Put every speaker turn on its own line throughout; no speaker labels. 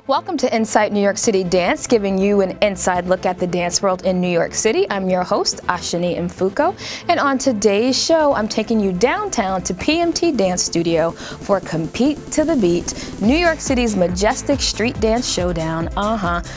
Welcome to Inside New York City Dance, giving you an inside look at the dance world in New York City. I'm your host, Ashani Mfuko, and on today's show, I'm taking you downtown to PMT Dance Studio for Compete to the Beat, New York City's majestic street dance showdown,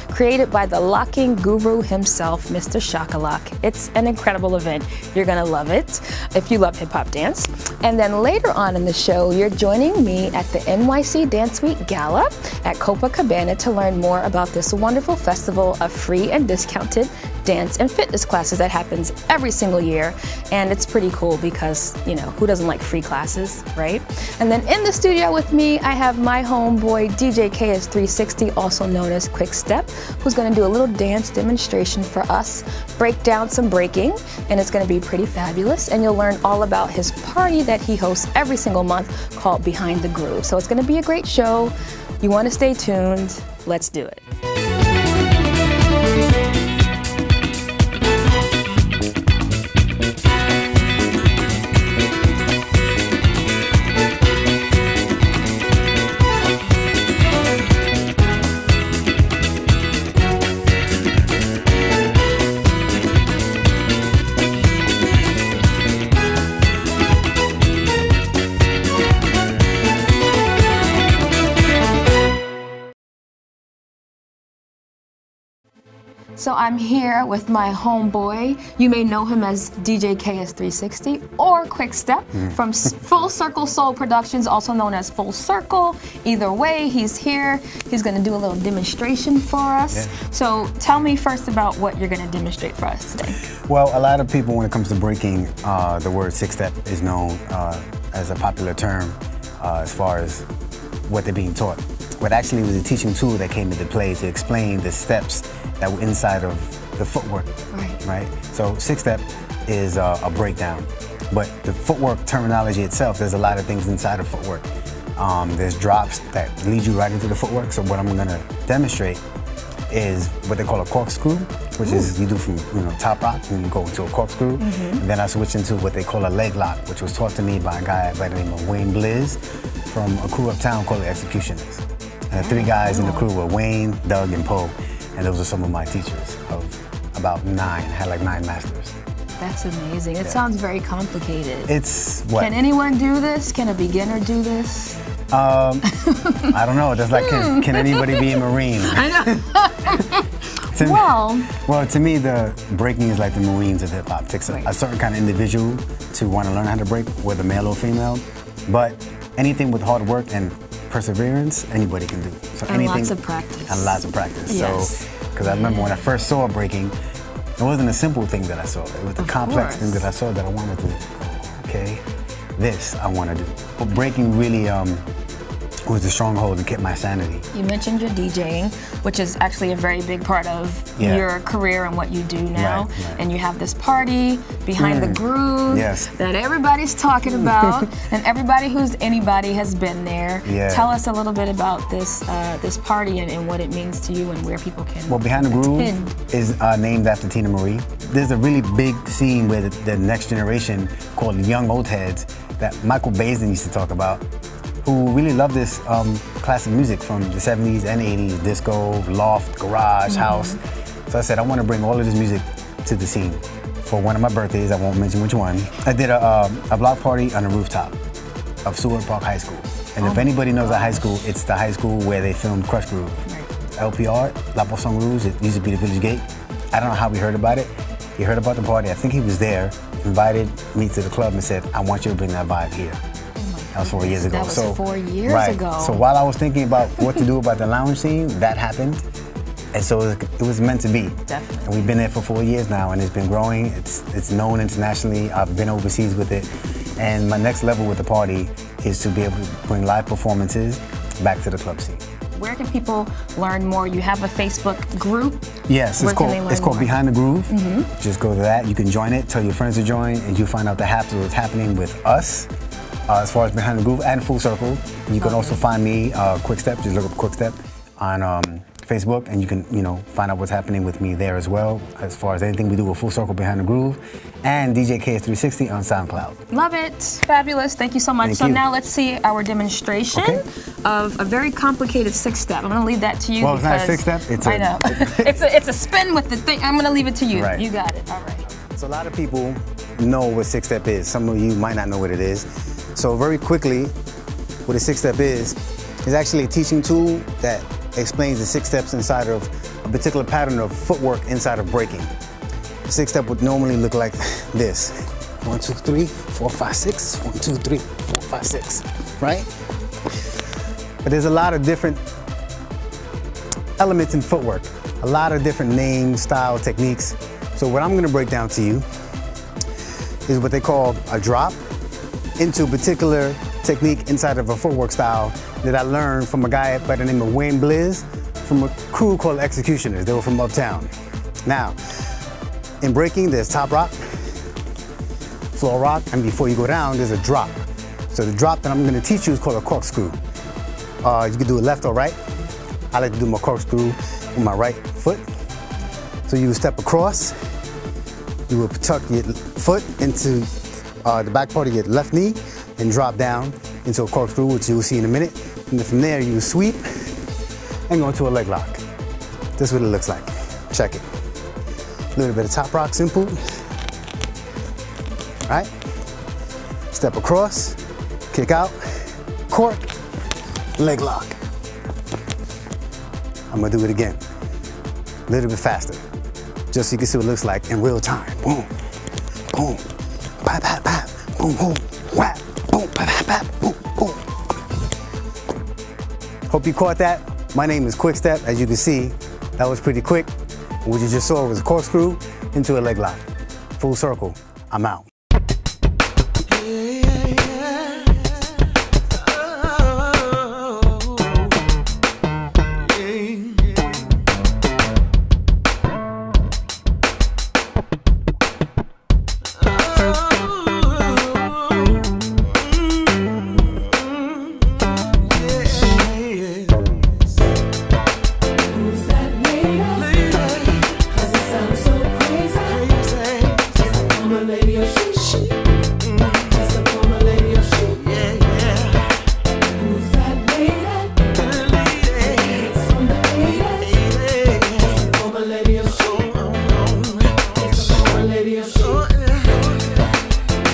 created by the locking guru himself, Mr. Shakal Lock. It's an incredible event. You're gonna love it if you love hip-hop dance. And then later on in the show, you're joining me at the NYC Dance Week Gala at Copacabana to learn more about this wonderful festival of free and discounted dance and fitness classes that happens every single year. And it's pretty cool because, you know, who doesn't like free classes, right? And then in the studio with me, I have my homeboy, DJ KS360, also known as Kwikstep, who's gonna do a little dance demonstration for us, break down some breaking, and it's gonna be pretty fabulous. And you'll learn all about his party that he hosts every single month called Behind the Groove. So it's gonna be a great show. You wanna stay tuned. Let's do it. So I'm here with my homeboy. You may know him as DJ KS360 or Kwikstep from Full Circle Soul Productions, also known as Full Circle. Either way, he's here. He's gonna do a little demonstration for us. Yeah. So tell me first about what you're gonna demonstrate for us today.
Well, a lot of people, when it comes to breaking, the word six-step is known as a popular term as far as what they're being taught. But actually it was a teaching tool that came into play to explain the steps that were inside of the footwork, right? So six-step is a breakdown, but the footwork terminology itself, there's a lot of things inside of footwork. There's drops that lead you right into the footwork. So what I'm gonna demonstrate is what they call a corkscrew, which is you do from top rock and you go into a corkscrew. And then I switched into what they call a leg lock, which was taught to me by a guy by the name of Wayne Blizz from a crew uptown called the Executioners. And the three guys in the crew were Wayne, Doug, and Poe. And those are some of my teachers of about 9, had like 9 masters.
That's amazing. It sounds very complicated.
It's what?
Can anyone do this? Can a beginner do this?
I don't know. That's like, can anybody be a Marine?
I know.
Well, to me, the breaking is like the Marines of hip hop. It takes a certain kind of individual to want to learn how to break, whether male or female. But anything with hard work and perseverance, anybody can do. So
and
anything,
lots of practice.
And lots of practice.
Yes.
So, because I remember when I first saw breaking, it wasn't a simple thing that I saw. It was a complex thing that I saw that I wanted to do. Okay, this I want to do. But breaking really was the stronghold that kept my sanity.
You mentioned your DJing, which is actually a very big part of your career and what you do now. And you have this party, Behind the Groove, that everybody's talking about, and anybody has been there. Tell us a little bit about this this party and what it means to you and where people can
Well, Behind the Groove is named after Tina Marie. There's a really big scene where the next generation, called the Young Old Heads, that Michael Baisden used to talk about, who really loved this classic music from the 70s and 80s, disco, loft, garage, house. So I said, I want to bring all of this music to the scene. For one of my birthdays, I won't mention which one, I did a block party on the rooftop of Seward Park High School. And if anybody knows that high school, it's the high school where they filmed Crush Groove. LPR, La Poisson Rouge, it used to be the Village Gate. I don't know how we heard about it. He heard about the party, I think he was there, invited me to the club and said, I want you to bring that vibe here. That was 4 years ago.
That was 4 years ago.
So while I was thinking about what to do about the lounge scene, that happened. And so it was meant to be.
Definitely.
And we've been there for 4 years now, and it's been growing. It's known internationally. I've been overseas with it. And my next level with the party is to be able to bring live performances back to the club scene.
Where can people learn more? You have a Facebook group?
Yes, it's called Behind the Groove. Just go to that. You can join it, tell your friends to join, and you'll find out what's happening with us. As far as Behind the Groove and Full Circle. You can also find me, Kwikstep, just look up Kwikstep on Facebook, and you can, you know, find out what's happening with me there as well, as far as anything we do with Full Circle Behind the Groove, and DJ KS360 on SoundCloud.
Love it. Fabulous. Thank you so much. So now let's see our demonstration of a very complicated 6-step. I'm going to leave that to you.
Well, it's not a 6-step. It's
I know. it's a spin with the thing. I'm going to leave it to you.
Right.
You got it. All right.
So a lot of people know what 6-step is. Some of you might not know what it is. So very quickly, what a 6-step is actually a teaching tool that explains the 6 steps inside of a particular pattern of footwork inside of breaking. A 6-step would normally look like this. 1, 2, 3, 4, 5, 6. 1, 2, 3, 4, 5, 6. Right? But there's a lot of different elements in footwork. A lot of different names, style, techniques. So what I'm going to break down to you is what they call a drop into a particular technique inside of a footwork style that I learned from a guy by the name of Wayne Blizz from a crew called Executioners. They were from Uptown. Now, in breaking, there's top rock, floor rock, and before you go down, there's a drop. So the drop that I'm going to teach you is called a corkscrew. You can do it left or right. I like to do my corkscrew with my right foot. So you would step across, you would tuck your foot into the back part of your left knee and drop down into a corkscrew, which you will see in a minute. And then from there, you sweep and go into a leg lock. This is what it looks like. Check it. A little bit of top rock, simple. All right? Step across, kick out, cork, leg lock. I'm gonna do it again. A little bit faster, just so you can see what it looks like in real time. Boom, boom, bap, bap, bap, boom, boom, whap, boom, bap, bap, bap, boom, boom. Hope you caught that. My name is Kwikstep. As you can see, that was pretty quick. What you just saw was a corkscrew into a leg lock. Full circle, I'm out.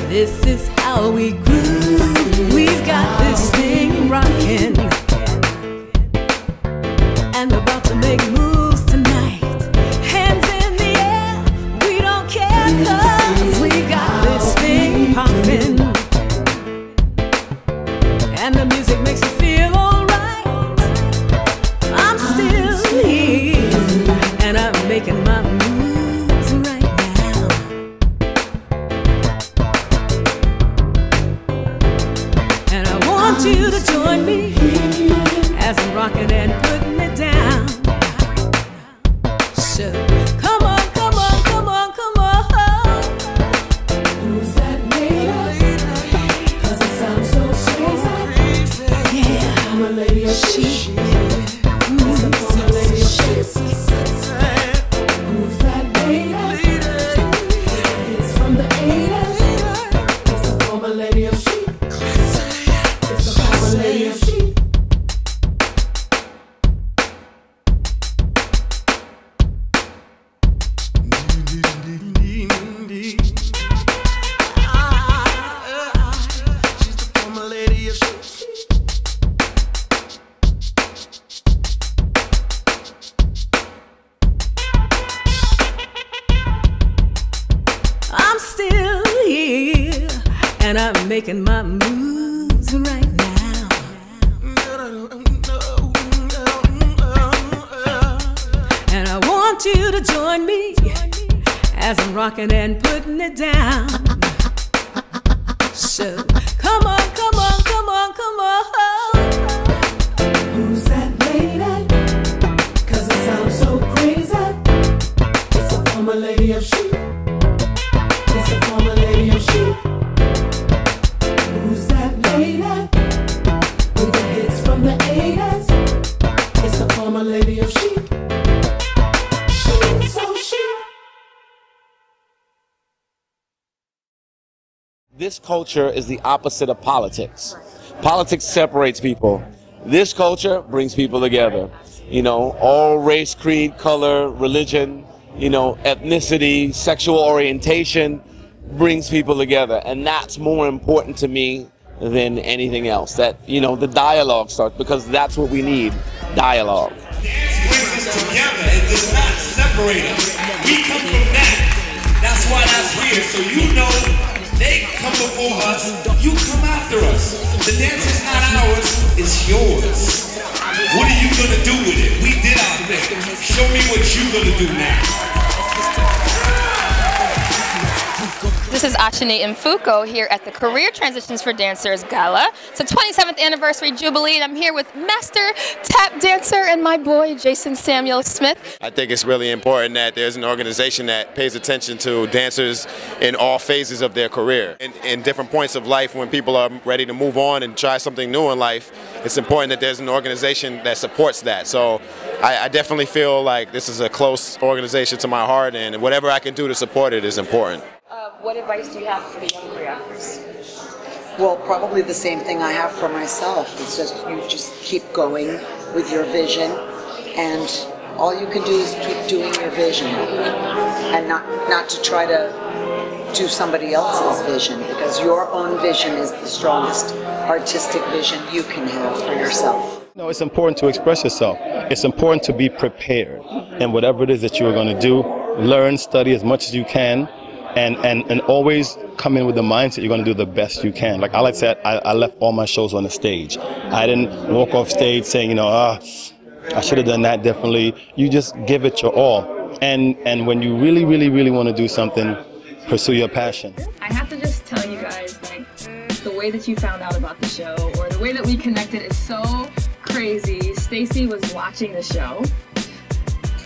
This is how we groove. We've got this thing rocking and about to make moves tonight. Hands in the air, we don't care, 'cause we got this thing popping and the music makes me feel alright. I'm still here and I'm making my moves right now. And I want you to join me as I'm rocking and putting it down. So come on, come on, come on, come on. Who's that lady? 'Cause it sounds so crazy. Yeah, I'm a lady of chic. Who's a lady of chic? Who's that lady? It's from the 80s. It's the former lady of chic. It's the former lady of chic. I'm still here and I'm making my moves right now. And I want you to join me as I'm rocking and putting it down. So come on, come on, come on, come on. Who's that lady? 'Cause it sounds so crazy. It's a former lady of chic. It's a former lady of chic. Who's that lady? With the hits from the 80s. It's a former I'm a lady of chic. She's so chic.
This culture is the opposite of politics. Politics separates people. This culture brings people together. You know, all race, creed, color, religion, you know, ethnicity, sexual orientation brings people together. And that's more important to me than anything else. That, you know, the dialogue starts, because that's what we need, dialogue.
Dance brings us together. It does not separate us. We come from that. That's why that's here. So you know, they come before us, you come after us. The dance is not ours, it's yours. What are you gonna do with it? We did our thing. Show me what you're gonna do now.
This is Ashani Mfuko here at the Career Transitions for Dancers Gala. It's a 27th anniversary jubilee, and I'm here with master tap dancer and my boy Jason Samuel Smith.
I think it's really important that there's an organization that pays attention to dancers in all phases of their career. In different points of life, when people are ready to move on and try something new in life, it's important that there's an organization that supports that. So I definitely feel like this is a close organization to my heart, and whatever I can do to support it is important.
What advice do you have for the young choreographers?
Well, probably the same thing I have for myself. It's just you just keep going with your vision, and all you can do is keep doing your vision, and not to try to do somebody else's vision, because your own vision is the strongest artistic vision you can have for yourself.
No, it's important to express yourself. It's important to be prepared, and whatever it is that you're going to do, learn, study as much as you can. And always come in with the mindset you're going to do the best you can. Like I like to say, I left all my shows on the stage. I didn't walk off stage saying, you know, I should have done that differently. You just give it your all. And when you really, really, really want to do something, pursue your passion.
I have to just tell you guys, like, the way that you found out about the show, or the way that we connected, is so crazy. Stacy was watching the show,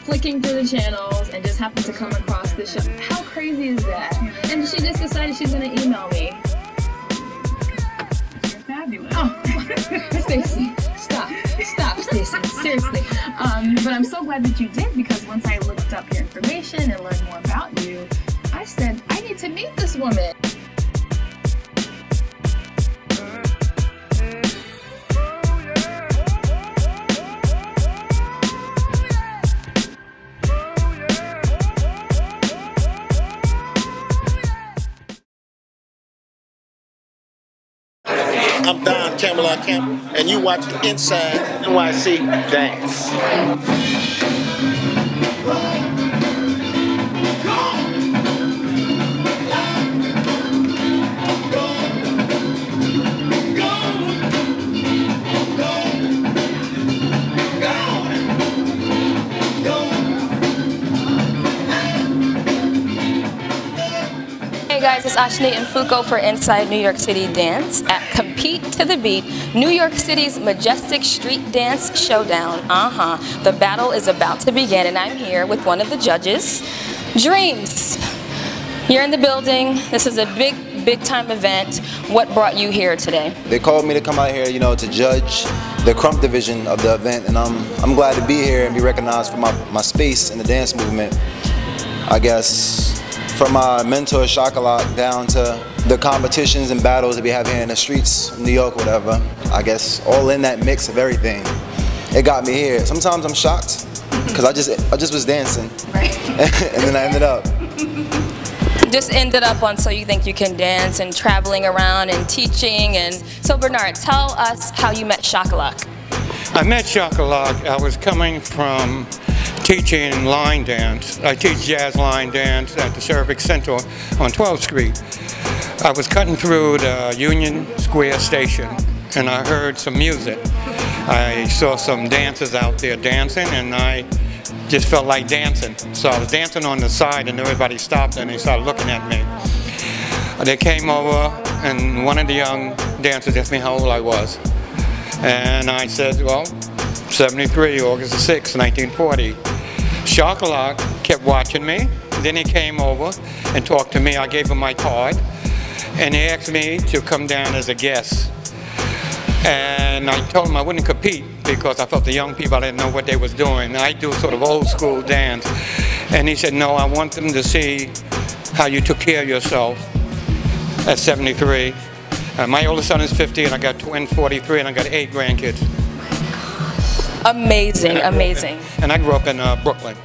flicking through the channels, and just happened to come across the show. How crazy is that? And she just decided she's gonna email me. You're fabulous. Oh, Stacy, stop, Stacy, seriously. But I'm so glad that you did, because once I looked up your information and learned more about you, I said, I need to meet this woman.
I'm Don Campbell, and you watch Inside NYC Dance.
Hey guys, it's Ashani Mfuko for Inside New York City Dance at Compete to the Beat, New York City's majestic street dance showdown. The battle is about to begin, and I'm here with one of the judges, Dreams. You're in the building. This is a big time event. What brought you here today?
They called me to come out here, you know, to judge the crump division of the event, and I'm glad to be here and be recognized for my space in the dance movement. I guess from my mentor Shakal Lock down to the competitions and battles that we have here in the streets of New York, whatever. I guess all in that mix of everything, it got me here. Sometimes I'm shocked because I just was dancing, right. And then I ended up.
Just ended up on So You Think You Can Dance and traveling around and teaching. And so Bernard, tell us how you met Shakal Lock.
I met Shakal Lock. I was coming from teaching line dance. I teach jazz line dance at the Cervix Center on 12th Street. I was cutting through the Union Square station and I heard some music. I saw some dancers out there dancing and I just felt like dancing. So I was dancing on the side and everybody stopped and they started looking at me. They came over and one of the young dancers asked me how old I was. And I said, well, 73, August the 6th, 1940. Shakal Lock kept watching me. Then he came over and talked to me. I gave him my card. And he asked me to come down as a guest And I told him I wouldn't compete because I felt the young people, I didn't know what they was doing. I do sort of old school dance. And he said, no, I want them to see how you took care of yourself at 73. My oldest son is 50 and I got twins 43 and I got 8 grandkids.
Amazing, amazing.
And I grew up in Brooklyn.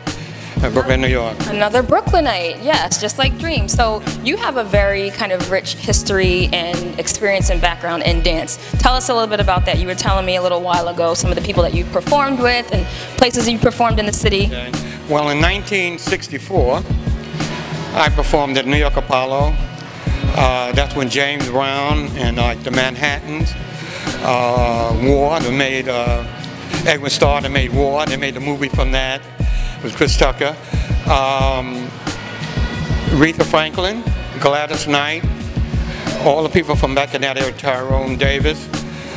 Brooklyn, New York.
Another Brooklynite, yes, just like Dream. So you have a very kind of rich history and experience and background in dance. Tell us a little bit about that. You were telling me a little while ago some of the people that you performed with and places you performed in the city.
Okay. Well, in 1964, I performed at New York Apollo. That's when James Brown and like the Manhattans, War, they made Edwin Starr, they made War, they made the movie from that. Was Chris Tucker, Aretha Franklin, Gladys Knight, all the people from back in that era, Tyrone Davis.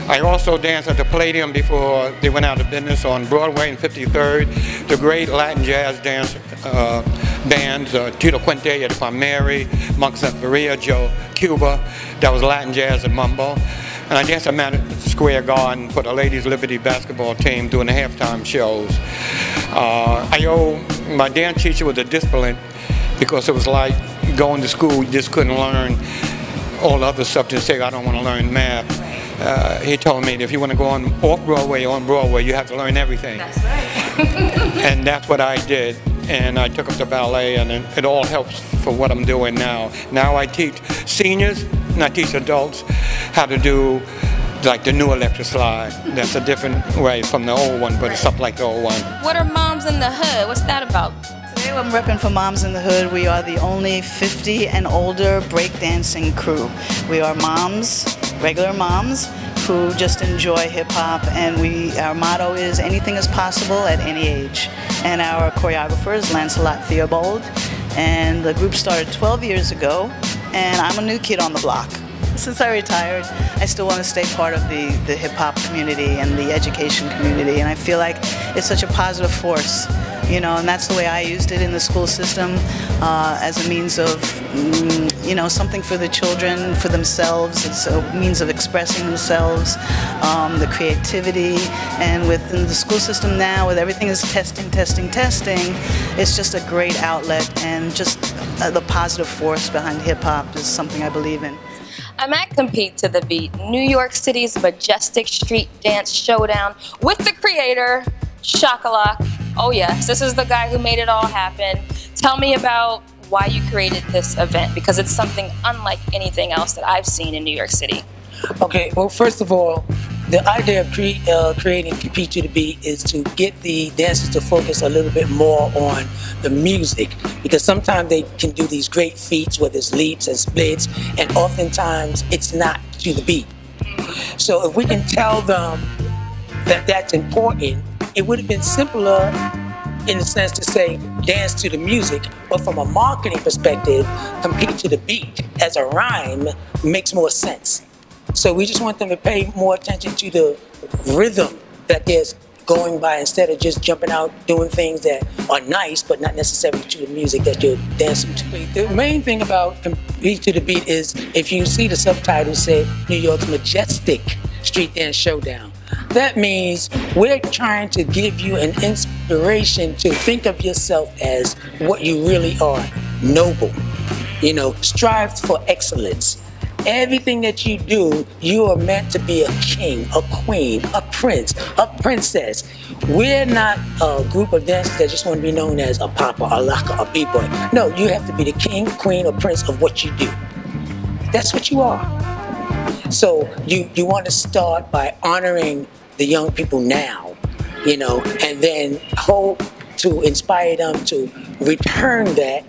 I also danced at the Palladium before they went out of business on Broadway in 53rd. The great Latin jazz dance bands, Tito Puente, Eddie Palmieri, Monk Santeria, Joe Cuba. That was Latin jazz and mambo. And I danced at Madison Square Garden for the Ladies Liberty basketball team doing the halftime shows. I owe my dance teacher with a discipline because it was like going to school, you just couldn't learn all the other stuff to say, I don't want to learn math. He told me that if you want to go on off-Broadway or on Broadway, you have to learn everything.
That's right.
And that's what I did. And I took up the ballet, and it all helps for what I'm doing now. Now I teach seniors, and I teach adults how to do like the new electric slide. That's a different way from the old one, but it's something like the old one.
What are Moms in the Hood? What's that about?
Today I'm repping for Moms in the Hood. We are the only 50 and older breakdancing crew. We are moms, regular moms, who just enjoy hip-hop, and our motto is anything is possible at any age. And our choreographer is Lancelot Theobald, and the group started 12 years ago, and I'm a new kid on the block. Since I retired, I still want to stay part of the hip-hop community and the education community, and I feel like it's such a positive force, you know, and that's the way I used it in the school system as a means of, you know, something for the children, for themselves. It's a means of expressing themselves, the creativity, and within the school system now, with everything is testing, it's just a great outlet, and just the positive force behind hip-hop is something I believe in.
I'm at Compete to the Beat, New York City's majestic street dance showdown with the creator, Shakal Lock. Oh yes, this is the guy who made it all happen. Tell me about why you created this event, because it's something unlike anything else that I've seen in New York City.
Okay, well, first of all, the idea of creating Compete to the Beat is to get the dancers to focus a little bit more on the music, because sometimes they can do these great feats, whether it's leaps and splits, and oftentimes it's not to the beat. So if we can tell them that that's important, it would have been simpler in the sense to say dance to the music, but from a marketing perspective, compete to the beat as a rhyme makes more sense. So we just want them to pay more attention to the rhythm that they're going by, instead of just jumping out doing things that are nice but not necessarily to the music that you're dancing to. The main thing about Compete to the Beat is, if you see the subtitle say New York's majestic street dance showdown, that means we're trying to give you an inspiration to think of yourself as what you really are, noble, you know, strive for excellence. Everything that you do, you are meant to be a king, a queen, a prince, a princess. We're not a group of dancers that just want to be known as a papa, a laka, a b-boy. No, you have to be the king, queen, or prince of what you do. That's what you are. So you want to start by honoring the young people now, you know, and then hope to inspire them to return that,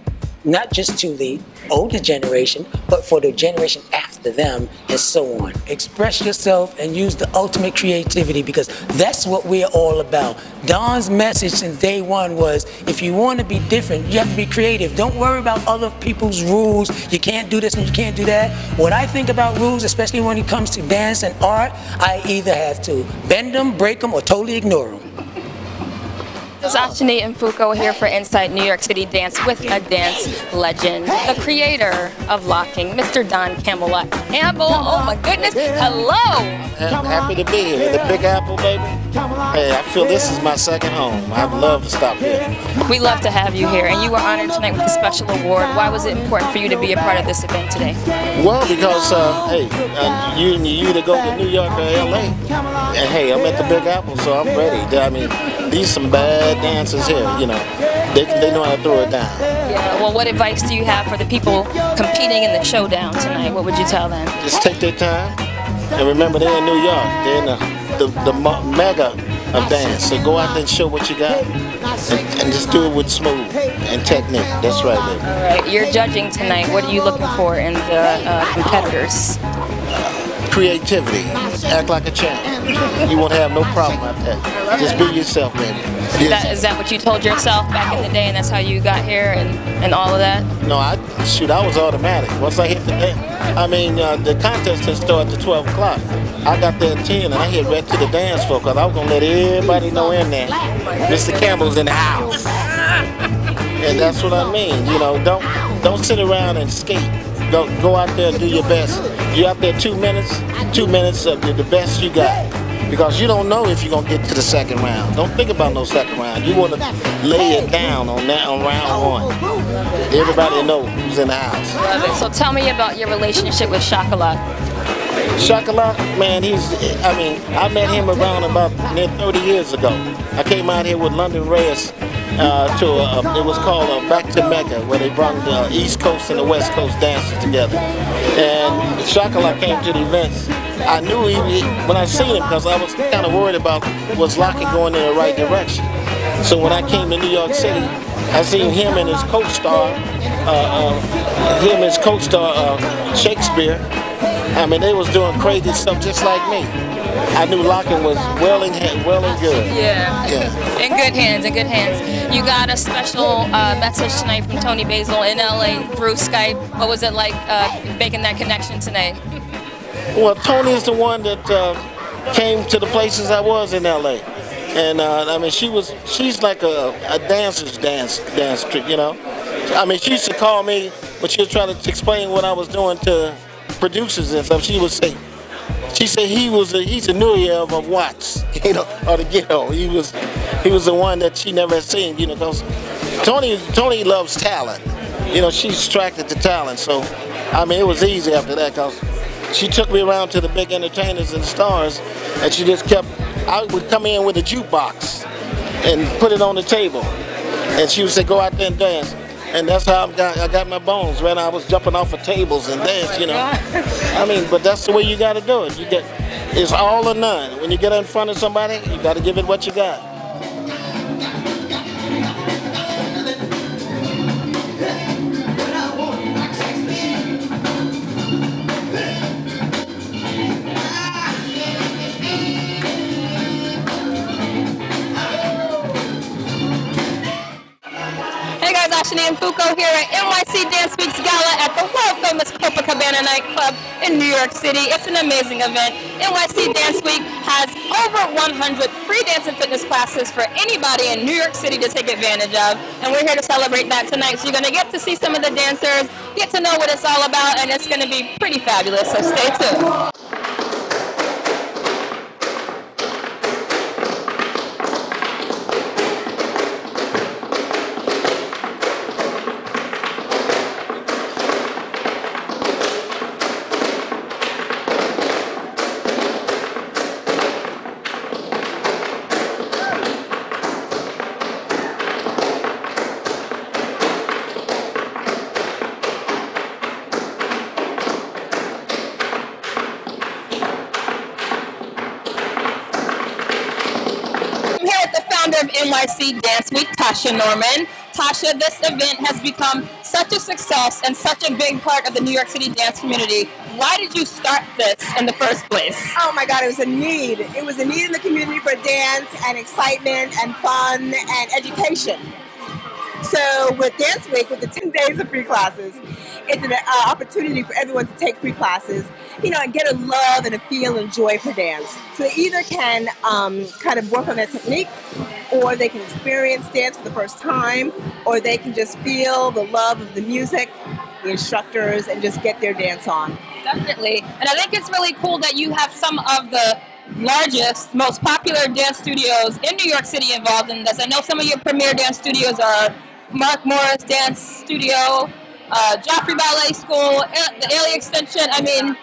not just to the older generation, but for the generation after them, and so on. Express yourself and use the ultimate creativity, because that's what we're all about. Don's message since day one was, if you want to be different, you have to be creative. Don't worry about other people's rules. You can't do this and you can't do that. When I think about rules, especially when it comes to dance and art, I either have to bend them, break them, or totally ignore them.
This is Ashani and Fuko here for Inside New York City Dance with a dance legend, the creator of locking, Mr. Don Campbell. Oh my goodness, hello!
I'm happy to be here. The Big Apple, baby. Hey, I feel this is my second home. I'd love to stop here.
We love to have you here, and you were honored tonight with a special award. Why was it important for you to be a part of this event today?
Well, because, hey, you to go to New York or LA, and hey, I'm at the Big Apple, so I'm ready. I mean, these some bad dancers here, you know. They know how to throw it down.
Yeah, well, what advice do you have for the people competing in the showdown tonight? What would you tell them?
Just take their time, and remember they're in New York. They're in the mega of dance. So go out there and show what you got, and just do it with smooth and technique. That's right, baby.
All right, you're judging tonight. What are you looking for in the competitors?
Creativity. Act like a champ. You won't have no problem with that. Just be yourself, baby.
Is that what you told yourself back in the day, and that's how you got here and all of that?
No, I was automatic. Once I hit the contest had started at 12 o'clock. I got there at 10 and I hit right to the dance floor because I was going to let everybody know in there. Mr. Campbell's in the house. And that's what I mean. You know, don't sit around and skate. Go out there and do your best. You're out there 2 minutes of the best you got. Because you don't know if you're going to get to the second round. Don't think about no second round. You want to lay it down on round one. Everybody knows who's in the house.
Love it. So tell me about your relationship with Shakal Lock.
Shakal Lock, man, I met him around about near 30 years ago. I came out here with London Reyes it was called Back to Mecca, where they brought the East Coast and the West Coast dancers together. And Shakal Lock came to the events. I knew when I seen him, because I was kind of worried about was Locking going in the right direction. So when I came to New York City, I seen him and his co-star, Shakespeare. I mean, they was doing crazy stuff just like me. I knew Locking was well and good.
Yeah. In good hands, in good hands. You got a special message tonight from Tony Basil in LA through Skype. What was it like making that connection tonight?
Well, Tony is the one that came to the places I was in LA. And I mean, she's like a dancer's dance trick, you know. I mean, she used to call me when she was trying to explain what I was doing to producers and stuff. She said he's a Nureyev of Watts, you know, or the ghetto. He was the one that she never had seen, you know, because Tony loves talent. You know, she's attracted to talent. So, I mean, it was easy after that because she took me around to the big entertainers and stars, and she just I would come in with a jukebox and put it on the table, and she would say, go out there and dance. And that's how I got my bones, right? I was jumping off of tables and dance, you know. I mean, but that's the way you got to do it. It's all or none. When you get in front of somebody, you got to give it what you got.
Ashani and Fuko here at NYC Dance Week's Gala at the world-famous Copacabana nightclub in New York City. It's an amazing event. NYC Dance Week has over 100 free dance and fitness classes for anybody in New York City to take advantage of, and we're here to celebrate that tonight. So you're going to get to see some of the dancers, get to know what it's all about, and it's going to be pretty fabulous, so stay tuned. Of NYC Dance Week, Tasha Norman. Tasha, this event has become such a success and such a big part of the New York City dance community. Why did you start this in the first place?
Oh my God, it was a need. It was a need in the community for dance and excitement and fun and education. So with Dance Week, with the 10 days of free classes, it's an opportunity for everyone to take free classes you know, get a love and a feel and joy for dance. So they either can kind of work on their technique, or they can experience dance for the first time, or they can just feel the love of the music, the instructors, and just get their dance on.
Definitely. And I think it's really cool that you have some of the largest, most popular dance studios in New York City involved in this. I know some of your premier dance studios are Mark Morris Dance Studio, Joffrey Ballet School, the Ailey Extension. I mean,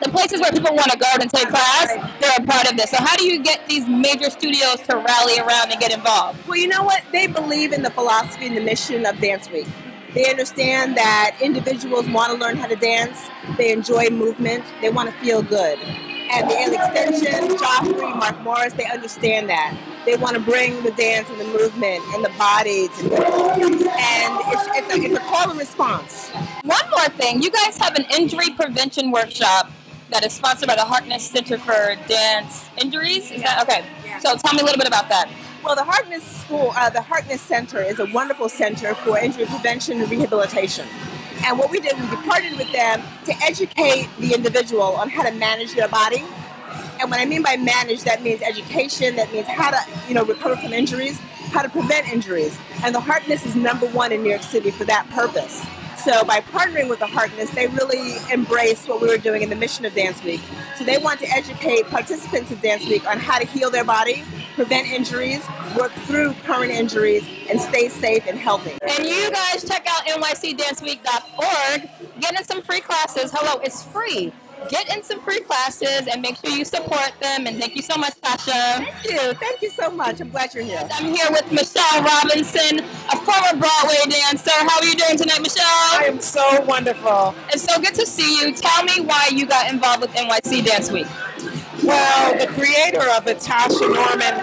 the places where people want to go and take class, they're a part of this. So how do you get these major studios to rally around and get involved?
Well, you know what? They believe in the philosophy and the mission of Dance Week. They understand that individuals want to learn how to dance. They enjoy movement. They want to feel good. And the Ailey Extension, Joffrey, Mark Morris, they understand that. They want to bring the dance and the movement and the body to people. And it's a call and response.
One more thing. You guys have an injury prevention workshop that is sponsored by the Harkness Center for Dance Injuries. Is that okay? Yeah. So tell me a little bit about that.
Well, the Harkness School, the Harkness Center is a wonderful center for injury prevention and rehabilitation. And what we did was we partnered with them to educate the individual on how to manage their body. And what I mean by manage, that means education, that means how to, you know, recover from injuries, how to prevent injuries. And the Harkness is #1 in New York City for that purpose. So by partnering with the Harkness, they really embraced what we were doing in the mission of Dance Week. So they want to educate participants of Dance Week on how to heal their body, prevent injuries, work through current injuries, and stay safe and healthy.
And you guys check out nycdanceweek.org. Get in some free classes. Hello, it's free. Get in some free classes and make sure you support them. And thank you so much, Tasha.
Thank you. Thank you so much. I'm glad you're here.
I'm here with Michelle Robinson, a former Broadway dancer. How are you doing tonight, Michelle?
I am so wonderful.
It's so good to see you. Tell me why you got involved with NYC Dance Week.
Well, the creator of it, Tasha Norman,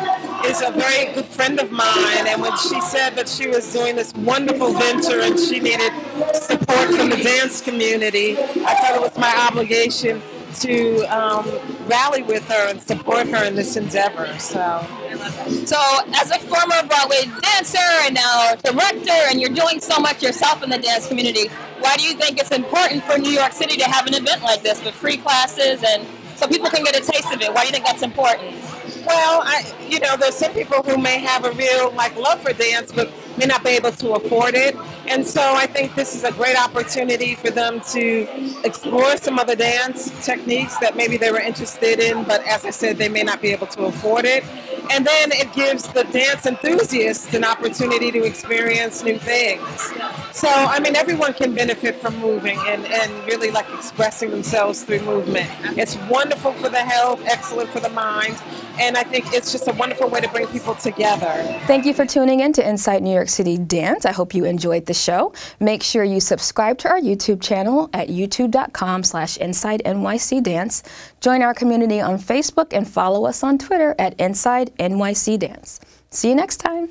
is a very good friend of mine, and when she said that she was doing this wonderful venture and she needed support from the dance community, I thought it was my obligation to rally with her and support her in this endeavor. So
as a former Broadway dancer and now director, and you're doing so much yourself in the dance community, why do you think it's important for New York City to have an event like this with free classes and so people can get a taste of it? Why do you think that's important?
Well, you know, there's some people who may have a real love for dance, but may not be able to afford it. And so I think this is a great opportunity for them to explore some other dance techniques that maybe they were interested in, but as I said, they may not be able to afford it. And then it gives the dance enthusiasts an opportunity to experience new things. So, I mean, everyone can benefit from moving and really expressing themselves through movement. It's wonderful for the health, excellent for the mind, and I think it's just a wonderful way to bring people together.
Thank you for tuning in to Inside New York City Dance. I hope you enjoyed the show. Make sure you subscribe to our YouTube channel at youtube.com/InsideNYCDance. Join our community on Facebook and follow us on Twitter at Inside NYC Dance. See you next time.